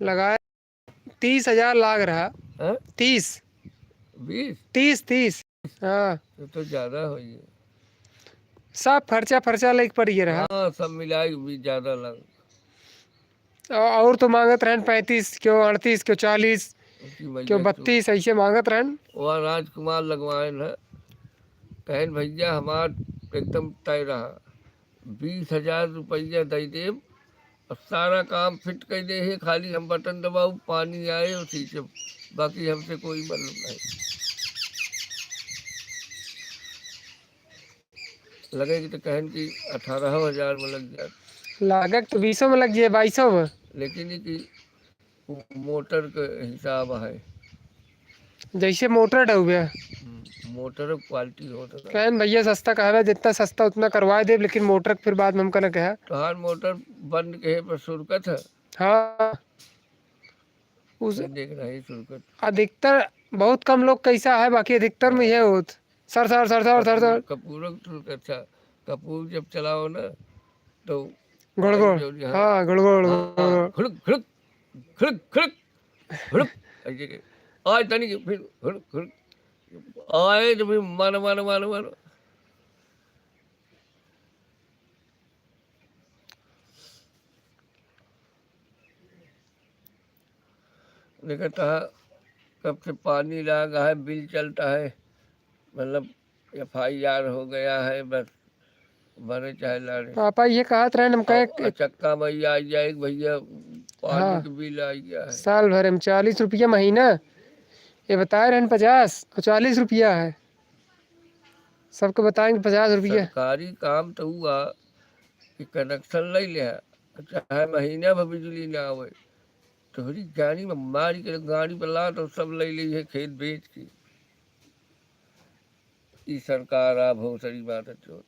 लगाया 30,000 लाग रहा। हैं? 30 20? 30 हाँ, तो ज़्यादा हो ये। सब खर्चा फर्चा लेके पड़ गया रहा। हाँ, सब मिला के भी ज़्यादा लग। और तो मांगत रहन 35, क्यों 38, क्यों 40, उसकी क्यों भैया तो 32, ऐसे मांगत रहन। वहाँ राजकुमार लगवाए न, कहन भैया हमार एकदम तय रहा, 20,000 रुपया दे देब और सारा काम फिट कर दे है, खाली हम बटन दबाऊ पानी आए उसी से, बाकी हमसे कोई मतलब नहीं। लगेगी तो कहन की 18,000 में लग जाए, लागत तो 20 में लग जाए, 22 में। लेकिन ये कि मोटर के हिसाब है। जैसे मोटर डूबे मोटर क्वालिटी होता है। कहन भैया सस्ता कहवे, जितना सस्ता उतना करवा दे, लेकिन मोटर फिर बाद में हमको न कहा। तोहार मोटर बंद के पर सुरकत है। हाँ, उस देख रही सुरकत। अधिकतर बहुत कम लोग कैसा है, बाकी अधिकतर में यह होत सर सर सर सर सर सर कपूर सुरकत है। कपूर जब चलाओ ना तो पाइप गड़गड़। जो यहाँ, हाँ, गड़गड़ हाँ, गड़गड़। खड़क खड़क खड़क खड़क खड़क ऐसे के आज तनी फिर खड़क खड़क आए तो फिर मानो मानो मानो मानो। देखता है कब से पानी लगा है, बिल चलता है, मतलब FIR हो गया है, बस भरे चाहे लारे। पापा ये कहा था हम कहे। चक्का मैया आई जाए भैया, पानी हाँ, का बिल आ गया है। साल भर में 40 रुपया महीना, ये बताए रहे 50 और 40 रुपया है, सबको बताएंगे 50 रुपया। सरकारी काम तो हुआ कि कनेक्शन ले लिया, चाहे महीना भर बिजली ना आवे, तोहरी गाड़ी में मारी के गाड़ी पर ला तो सब ले ली है खेत बेच के। ई सरकार आ भोसड़ी बात है चोर।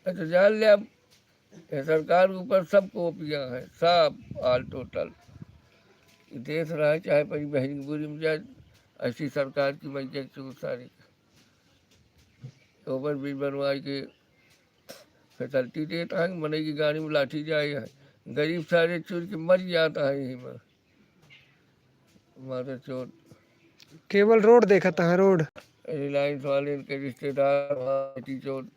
अच्छा जान ले, अब ये सरकार के ऊपर सब कॉपियाँ हैं, सब ऑल टोटल। देश रहा चाहे परी बहन की बुरी में जाए, ऐसी सरकार की मैया चोर सारी ओवर ब्रिज बनवाई के फैसिलिटी देता है, मने की गाड़ी में लाठी जाए है, गरीब सारे चोर के मर जाता है यहीं में। मारे चोर केवल रोड देखा था, रोड। रिलायंस वाले के रिश्तेदार बेटी चोर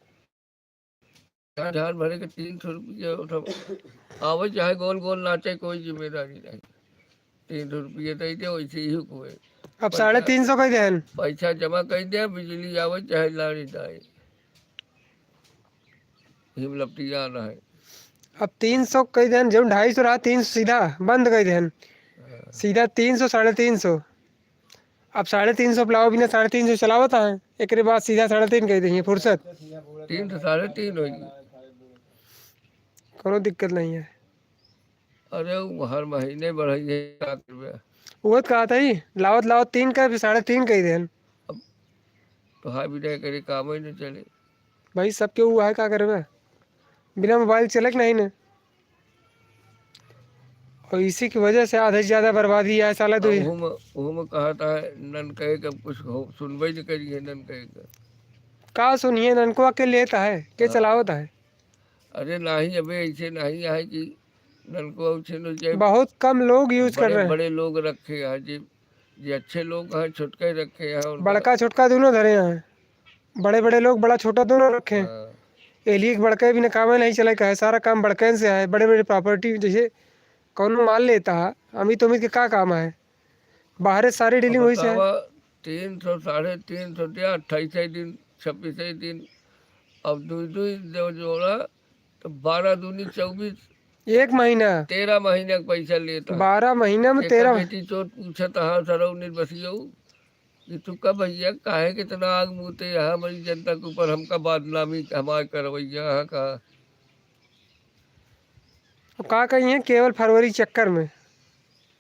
झाड़ भरे के 300 रुपये उठा आवे, चाहे गोल गोल नाचे, कोई जिम्मेदारी नहीं। 300 रुपये दे दे वैसे ही हुए। अब 350 का देन। पैसा जमा कर दे, बिजली आवे चाहे लाड़ी जाए, हिम लपटिया ना है। अब 300 कई देन, जो 250 रहा 300 सीधा बंद कर देन, सीधा 300 350। अब 350 पिलाओ बिना 350 चलावता है, एक बाद सीधा 350 कह देंगे फुर्सत। 3 तो 3.5 होगी। कोनो दिक्कत नहीं है। अरे वो हर महीने बढ़ाई है 1 रुपया। वो तो कहा था ही, लावत लावत 3 का, फिर 3.5 कह देन। अब तो हाई भी करे काम ही नहीं चले। भाई सबके हुआ है, क्या करे, बिना मोबाइल चले कि नहीं ना। और इसी की वजह से आधे से ज्यादा बर्बादी है साला तो। वो में कहा था नन कहे का कुछ हो सुनवाई नहीं करी है, नन कहे का का सुनिए, ननकुआ के लेता है के चलावता है। अरे नहीं, अबे ऐसे नहीं है कि नलको उछे बहुत कम लोग यूज कर बड़े रहे हैं। बड़े लोग रखे हैं जी, जे अच्छे लोग हैं छुटके रखे हैं उनका। बड़का छोटका दोनों धरे हैं, बड़े बड़े लोग बड़ा छोटा दोनों रखे हैं। हाँ, एलिए बड़का भी ना काम नहीं चला का है, सारा काम बड़कन से है। बड़े बड़े प्रॉपर्टी जैसे कौन माल लेता है, अमित उमित के का काम है, बाहर सारी अब डीलिंग हुई से है। बतावा 300 350 दिया, 28 दिन 26 दिन, अब दो दो जो जोड़ा तो 12 दूनी 24, एक महीना 13 महीने का पैसा लेता है। 12 महीना में एक 13। बेटी चोट पूछत हाँ सरऊ निर्बसियो कि तू कब भैया काहे के इतना आग मुँहते यहाँ हमारी जनता के ऊपर हमका बदनामी हमारे करवैया यहाँ का। का कही है, केवल फरवरी चक्कर में,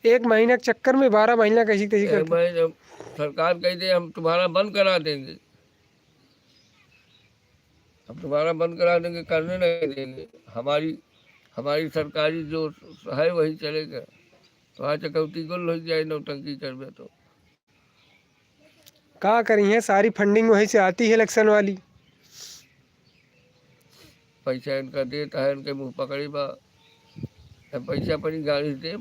एक महीना के चक्कर में 12 महीना कैसी तैसी करके। मैं जब सरकार कह दे हम तुम्हारा बंद करा देंगे, हम तुम्हारा बंद करा देंगे, करने नहीं देंगे, हमारी हमारी सरकारी जो है वही चलेगा। तो आज चकौती गुल हो जाए नौटंकी करवे तो। का करी है, सारी फंडिंग वहीं से आती है इलेक्शन वाली। पैसा इनका देता है, इनके मुँह पकड़ी बा, पैसा अपनी गाड़ी दे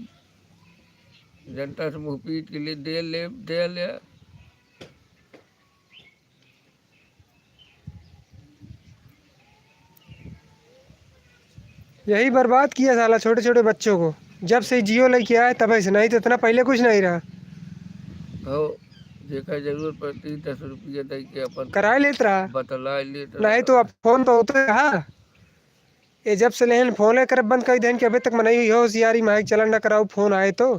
जनता से मुँह पीट के लिए दे ले। यही बर्बाद किया साला छोटे छोटे बच्चों को, जब से जियो लेके आए तब से, नहीं तो इतना पहले कुछ नहीं रहा। हो जेका जरूरत पड़ती 10 रुपया दे के अपन कराए लेत रहा, बतला लेते नहीं तो अब फोन तो होते रहा। ये जब से लेहन फोन कर बंद कर देहन कि अभी तक मनाई हुई हो होशियारी माइक चलन न कराओ, फोन आए तो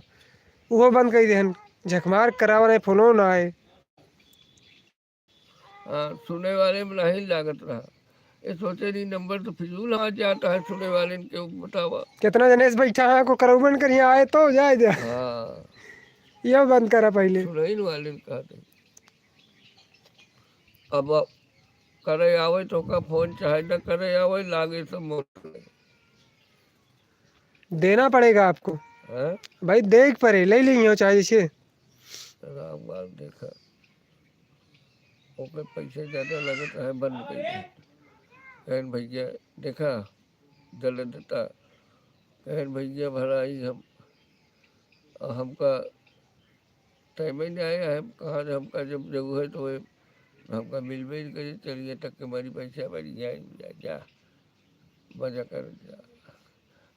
वो बंद कर देहन, झकमार करावा नहीं फोनो ना आए। हाँ, सुने वाले में नहीं लागत रहा। ये सोचे नहीं नंबर तो फिजूल आ जाता है सुने वाले के बतावा। कितना जनेस बैठा है को करौबन कर यहाँ आए तो जाए जा, हाँ, ये बंद करा पहले। सुने वाले ने कहते अब करे आवे तो का फोन चाहे न करे आवे लागे सब मोटे देना पड़ेगा आपको हैं। भाई, देख पड़े ले ली हो चाहे जैसे। राम बाल देखा ओके पैसे ज़्यादा लगत है बंद कर दे। कहन भैया देखा जल देता, कहन भैया भराई हमका टाइम ही नहीं आया है, कहाँ से हमका जब जगह है तो हमका मिलवे ही करे, चलिए तक के हमारी पैसा बढ़ जाए जा मजा कर जा।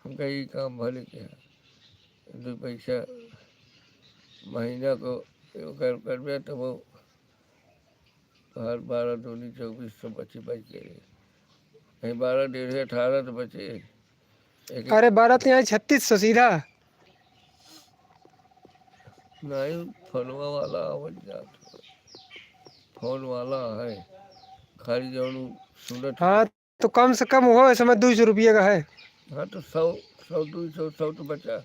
हमका यही काम भले के है 2 पैसा महीना को कर तो वो हर 12 दूनी 2400 बचे बच गए, कहीं 12 डेढ़ 18 तो बचे। अरे 12 तो यहाँ 3600 सीधा। नहीं फोनवा वाला आवत जात फोन वाला है खाली जौन सुनत। हाँ तो कम से कम हो समय 200 रुपये का है। हाँ तो 100 200 100 तो बचा,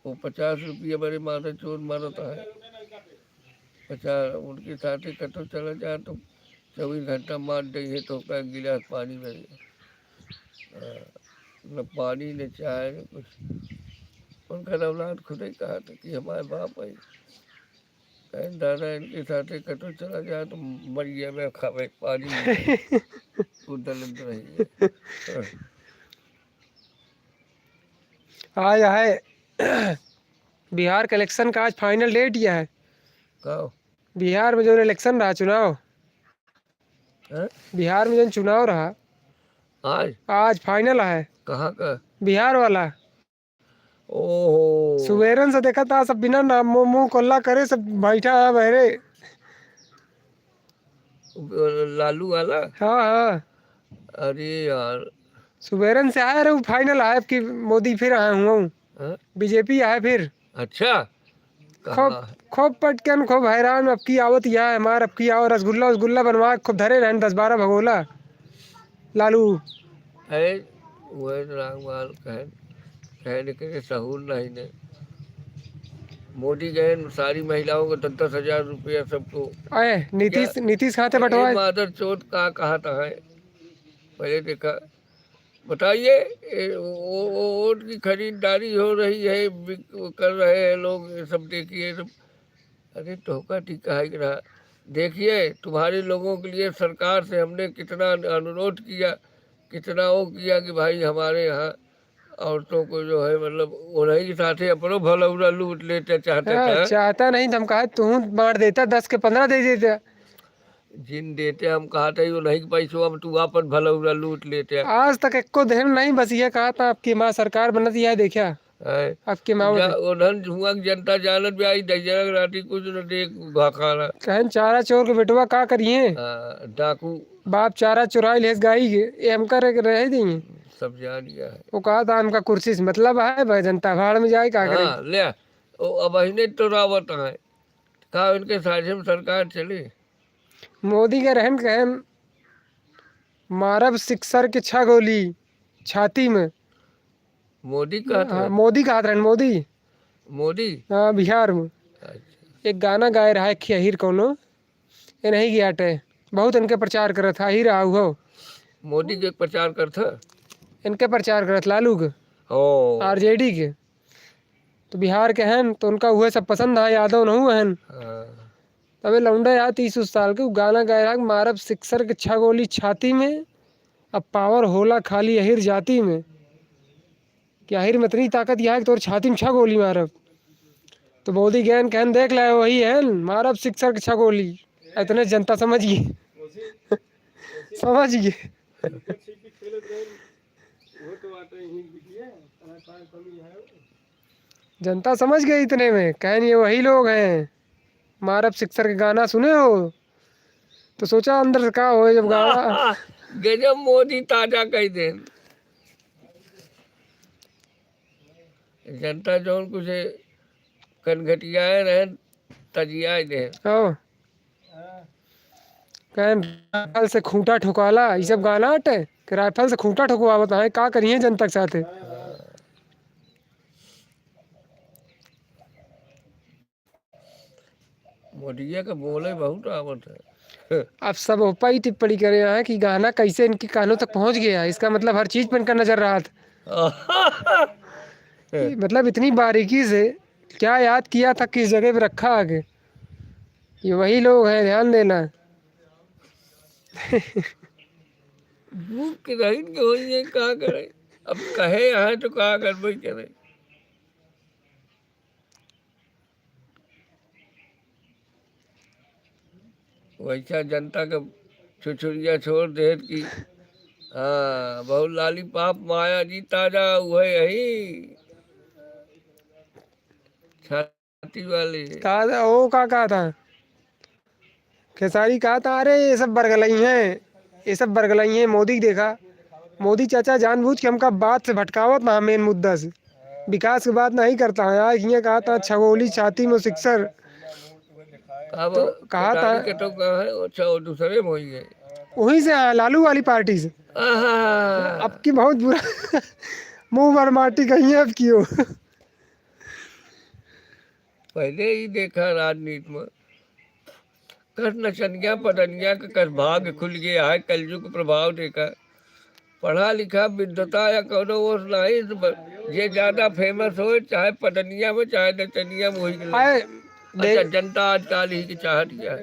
वो 50 रुपये बड़े मारे चोर मारता है 50 उनके साथ ही कटो चला जाए तो 24 घंटा मार दे है तो का गिलास पानी में न पानी न चाय न कुछ। उनका औलाद खुद ही कहा था कि हमारे बाप है कहीं दादा इनके साथ ही कटो चला जाए तो मर गया मैं खावे पानी दलत रही है। आज है बिहार का इलेक्शन का, आज फाइनल डेट यह है। कहो बिहार में जो इलेक्शन रहा चुनाव, हैं? बिहार में जो चुनाव रहा आज फाइनल है। कहाँ का? बिहार वाला। ओहो सुबेरन से देखा था सब बिना नाम मुंह कोल्ला करे सब बैठा है बहरे। लालू वाला। हाँ हाँ अरे यार सुबेरन से आया रे फाइनल है कि मोदी फिर आया हुआ हूँ, हैं? बीजेपी आया फिर। अच्छा खूब कहाँ? खूब पटकन खूब हैरान, अब की आवत यह है हमार, अब की आओ रसगुल्ला उसगुल्ला बनवा खूब धरे रहन 10-12 भगोला लालू। है वह रामवाल कहने के सहूर नहीं ने मोदी गए सारी महिलाओं को 10,000 रुपया सबको। अरे नीतीश नीतीश खाते बंटवाए। मादर चोट का कहा था है पहले देखा बताइए। वो वोट की खरीदारी हो रही है कर रहे हैं लोग ये सब देखिए सब। अरे टोका टिका है रहा देखिए तुम्हारे लोगों के लिए सरकार से हमने कितना अनुरोध किया, कितना वो किया कि भाई हमारे यहाँ औरतों को जो है मतलब उन्हीं के साथ ही अपनों भलौरा लूट लेते चाहता था। चाहता नहीं तो हम कहा तू बांट देता, 10 के 15 दे देता। जिन देते हम कहा था वो नहीं पैसों में तू अपन भलौरा लूट लेते। आज तक एको देन नहीं, बस ये कहा था आपकी माँ सरकार बनती है देखा आपकी माँ उन्हन हुआ जनता जानत भी आई दजरक राती कुछ न देख भाखाना कहन चारा चोर के बेटवा का करिए डाकू बाप चारा चुराई लेस गाई के ये हम कर रह देंगे सब जान गया है। वो कहा था हमका कुर्सी से मतलब है भाई, जनता भाड़ में जाए का करे। ले अब अहिने तो रावत है कहा उनके साझे में सरकार चले। मोदी के रहन कहन मारब सिक्सर के 6 गोली छाती में। मोदी का हाँ, मोदी कहा था मोदी मोदी हाँ बिहार में। अच्छा एक गाना गाए रहा है खीर कोनो ये नहीं गया टे, बहुत इनके प्रचार कर था ही रहा हो। मोदी के प्रचार कर था इनके प्रचार करत लालू के ओ आरजेडी के, तो बिहार के हैं तो उनका हुए सब पसंद है, यादव न हुए हैं। तबे लौंडा यार 30 साल के गाना गाए रहा मारब सिक्सर के 6 गोली छाती में, अब पावर होला खाली अहिर जाति में, कि अहिर में इतनी ताकत यह है कि तोर छाती में 6 गोली मारब। तो मोदी गैन कहन देख ले वही है मारब शिक्षक की छगोली। इतने जनता समझ गई समझ गई। जनता समझ गई इतने में, कहन ये वही लोग हैं। मारब शिक्षक के गाना सुने हो तो सोचा अंदर से क्या हो जब गाना। गजब मोदी ताजा कह दे। जनता जौन कुछ कनघटियाए रहे तजिया दे। ओ कहन राइफल से खूंटा ठुकाला, ये सब गाना हटे कि राइफल से खूंटा ठुकवावत है, का करिए जनता के साथ। मोदिया का बोले बहुत आवत है। अब सब ऊपर ही टिप्पणी करे हैं कि गाना कैसे इनके कानों तक पहुंच गया, इसका मतलब हर चीज पर इनका नजर रहा था। मतलब इतनी बारीकी से क्या याद किया था, किस जगह पे रखा आगे, ये वही लोग हैं, ध्यान देना। भूख के रही के हो ये का करे। अब कहे आए तो का कर भाई करे। वैसा जनता का छुछुरिया छोड़ दे कि हाँ बहुत लाली पाप माया जी ताजा हुए यही छाती वाले। कहा था वो, कहा था खेसारी, कहा था अरे ये सब बरगलई हैं, ये सब बरगलई हैं। मोदी को देखा, मोदी चाचा जानबूझ के हमका बात से भटकावत ना, मेन मुद्दा से विकास की बात नहीं करता है। आज ये कहा था छगोली छाती में सिक्सर, अब तो कहा था कटारी के तो कहा है अच्छा वो दूसरे में हुई है। वहीं से आया, लालू वाली पार्टी से। आहा, अब की बहुत बुरा मुंह भर माटी कही है अब की हो। पहले ही देखा राजनीति में कर नचनिया पटनिया का कर भाग खुल गया है। कलयुग प्रभाव देखा पढ़ा लिखा विद्वता या कौनो वो नहीं ये ज्यादा फेमस हो चाहे पटनिया में चाहे नचनिया में वही के लिए। आए अच्छा देख जनता आजकल ही की चाहत क्या है।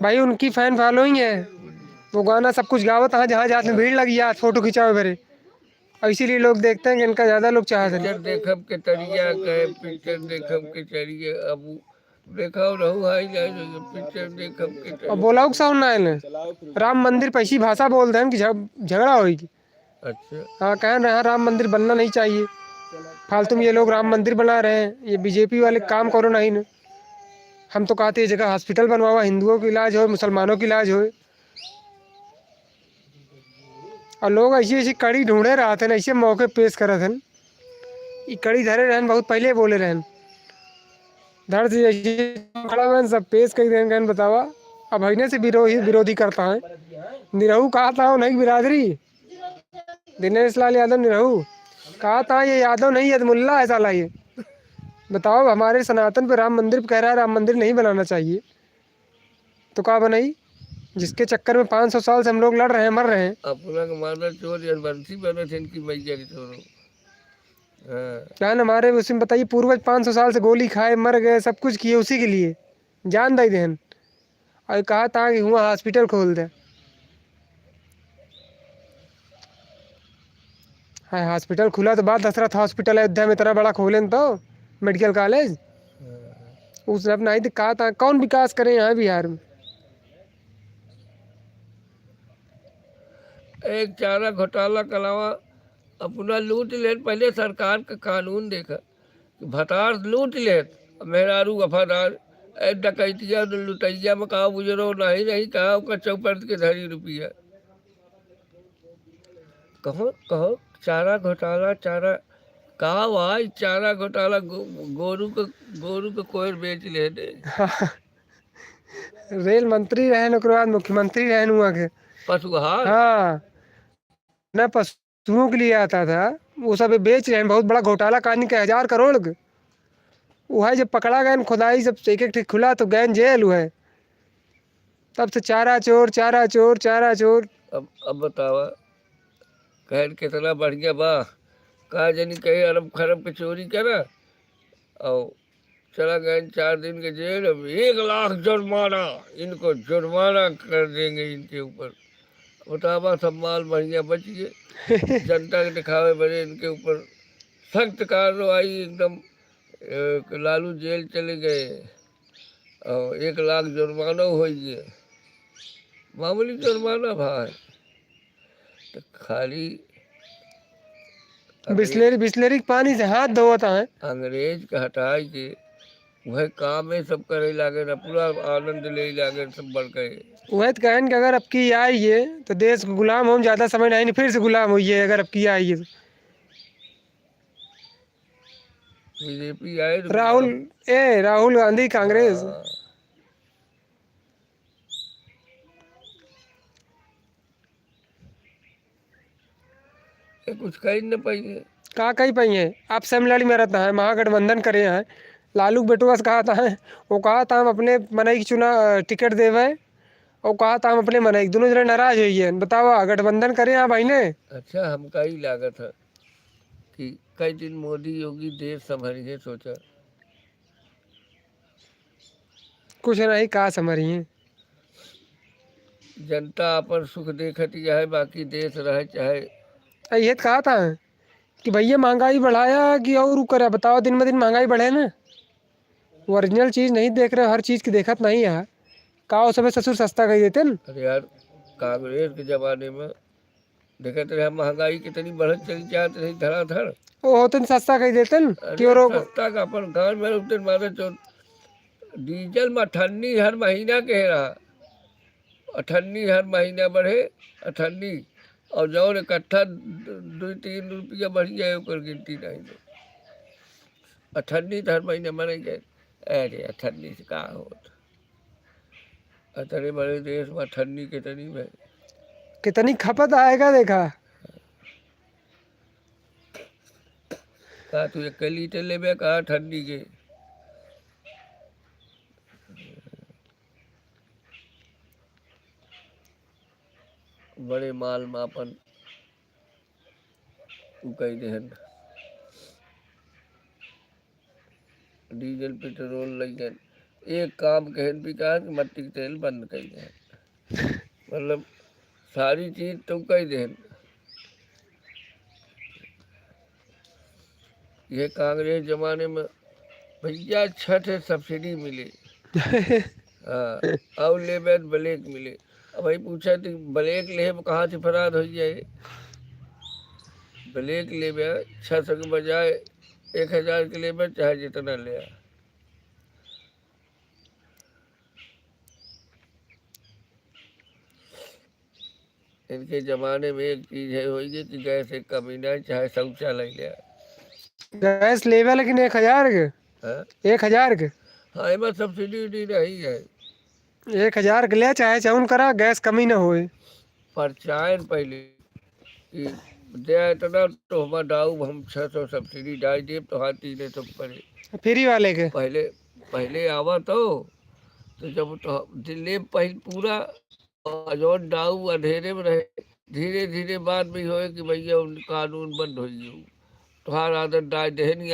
भाई, उनकी फैन फॉलोइंग है, वो गाना सब कुछ गावत है, जहाँ जहाँ में भीड़ लगी है फोटो खिंचावे भरे, और इसीलिए लोग देखते हैं कि इनका ज्यादा लोग चाहते हैं। पिक्चर देखब के तरिया कहे पिक्चर देखब के चरिए अब देखा रहू है पिक्चर देखब के और तरिया। बोला साउंड ना आए राम मंदिर पे ऐसी भाषा बोलते हैं कि झगड़ा होगी। अच्छा हाँ कह रहे हैं राम मंदिर बनना नहीं चाहिए, फालतू में ये लोग राम मंदिर बना रहे हैं, ये बीजेपी वाले काम करो नहीं न। हम तो कहते हैं जगह हॉस्पिटल बनवावा, हिंदुओं का इलाज हो, मुसलमानों का इलाज हो। और लोग ऐसी ऐसी कड़ी ढूंढे रहा थे, ऐसे मौके पेश करे थे। ये कड़ी धरे रहन, बहुत पहले बोले रहन, धड़ से ऐसे खड़ा रहन, सब पेश कर देंगे बतावा। अब हईने से विरोधी करता है। निरहू कहा था नहीं बिरादरी, दिनेश लाल यादव निरहू कहा था ये यादव नहीं है मुल्ला है साला ये। बताओ हमारे सनातन पे राम मंदिर पे कह रहा है राम मंदिर नहीं बनाना चाहिए, तो क्या बनाई, जिसके चक्कर में 500 साल से हम लोग लड़ रहे हैं, मर रहे हैं। अपना का मारना चोर या बंसी बना थे इनकी मैया के चोरों। हाँ क्या हमारे उसमें बताइए, पूर्वज 500 साल से गोली खाए मर गए, सब कुछ किए उसी के लिए, जान दे देन। और कहा था कि हुआ हॉस्पिटल खोल दे। हाँ हॉस्पिटल खुला तो बात दशरथ हॉस्पिटल अयोध्या में इतना बड़ा खोले तो मेडिकल कॉलेज, उसने अपना ही कहा था कौन विकास करे यहाँ बिहार में। एक चारा घोटाला के अलावा अपना लूट ले पहले सरकार का कानून देखा कि भतार लूट ले मेहरारू वफादार डकैतिया लुटैया में कहा गुजरो नहीं नहीं कहा उसका चौपट के धरी रुपया कहो कहो चारा घोटाला चारा कहा भाई चारा घोटाला गोरू को कोयर बेच ले दे। रेल मंत्री रहे ओकरे बाद मुख्यमंत्री रहे वहाँ के। पशुहार हाँ न पशुओं के लिए आता था, वो सब बेच रहे हैं, बहुत बड़ा घोटाला कहानी के 1000 करोड़ के। वो है जब पकड़ा गए खुदाई सब एक एक ठीक खुला तो गैन जेल हुआ है, तब से चारा चोर चारा चोर चारा चोर। अब बतावा कहन कितना बढ़िया बा कहा जनी कहे अरब खरब के चोरी करा और चला गए 4 दिन के जेल। अब 1 लाख जुर्माना इनको जुर्माना कर देंगे इनके ऊपर। बतावा सब माल बढ़िया बच गए जनता के दिखावे बड़े इनके ऊपर सख्त कार्रवाई एकदम लालू जेल चले गए और 1 लाख जुर्माना हो गया, मामूली जुर्माना भाई। तो खाली बिस्लेरी बिस्लेरी के पानी से हाथ धोता है। अंग्रेज के हटाए के वह काम है सब करे लागे ना, पूरा आनंद ले लागे सब बढ़ गए। वह तो कहन कि अगर अब की आई है तो देश को गुलाम हो ज्यादा समय नहीं, फिर से गुलाम हुई है अगर अब की आई है तो। बीजेपी आए तो राहुल गांधी कांग्रेस। हाँ। ये कुछ कह न पाइए। का कही पाई है आप सब लड़ी में रहता है, महागठबंधन करे हैं। लालू के बेटुआ से कहा था, वो कहा था हम अपने मनई की चुना टिकट देवे, और कहा था हम अपने मनई, दोनों जने नाराज हुई है। बताओ गठबंधन करे हैं भाई ने। अच्छा हमका ही लागत है कि कई दिन मोदी योगी देश संभलिए, सोचा कुछ नहीं कहा समझिए। जनता अपन सुख देखती है, बाकी देश रहे चाहे। ये तो कहा था कि भैया महंगाई बढ़ाया कि और करे। बताओ दिन ब दिन महंगाई बढ़े ना, ओरिजिनल चीज़ नहीं देख रहे, हर चीज़ की देखत नहीं है। का सब ससुर सस्ता कही देते न। अरे यार कांग्रेस के जमाने में देखते रहे महंगाई कितनी बढ़त चली जाती रही धड़ाधड़। वो होते न सस्ता कही देते न कि अरे और सस्ता का अपन गाँव में उतने मारे तो डीजल में 98 हर महीना के रहा, 98 हर महीना बढ़े 98, और जौन इकट्ठा 2-3 रुपया बढ़ जाए ओकर गिनती नहीं दो। 98 तो हर महीना मरे गए। अरे 98 से का होता, इतने बड़े देश में 98 कितनी में कितनी खपत आएगा देखा। का तू 1 लीटर लेबे का 98 के। बड़े माल में अपन कही देहन डीजल पेट्रोल लगन। एक काम कहन भी कहा कि मट्टी के तेल बंद कर दें, मतलब सारी चीज तो कह देन। ये कांग्रेस जमाने में भैया छठ है सब्सिडी मिले, हाँ और लेबे तो ब्लैक मिले। अब भाई पूछा तो ब्लैक ले कहाँ से फराद हो जाए। ब्लैक लेबे 600 के बजाय 1000 के लेबे चाहे जितना ले। इनके जमाने में एक चीज है होगी कि गैस एक कमी नहीं, चाहे शौचालय ले। गैस लेवे लेकिन 1000 के, हाँ 1000 के, हाँ एम सब्सिडी उडी नहीं है। 1000 के ले चाहे चाउन करा, गैस कमी ना होए। परचायन पहले कि दे इतना तो हम डाऊ हम 600 सब्सिडी डाल दे तो हाँ 300 पड़े फ्री वाले के। पहले पहले आवा तो जब तो दिल्ली पहले पूरा जो डाऊ अंधेरे में रहे, धीरे धीरे बाद में होए कि भैया कानून बंद हो गई, तुम्हारा आदत डाल दे नहीं।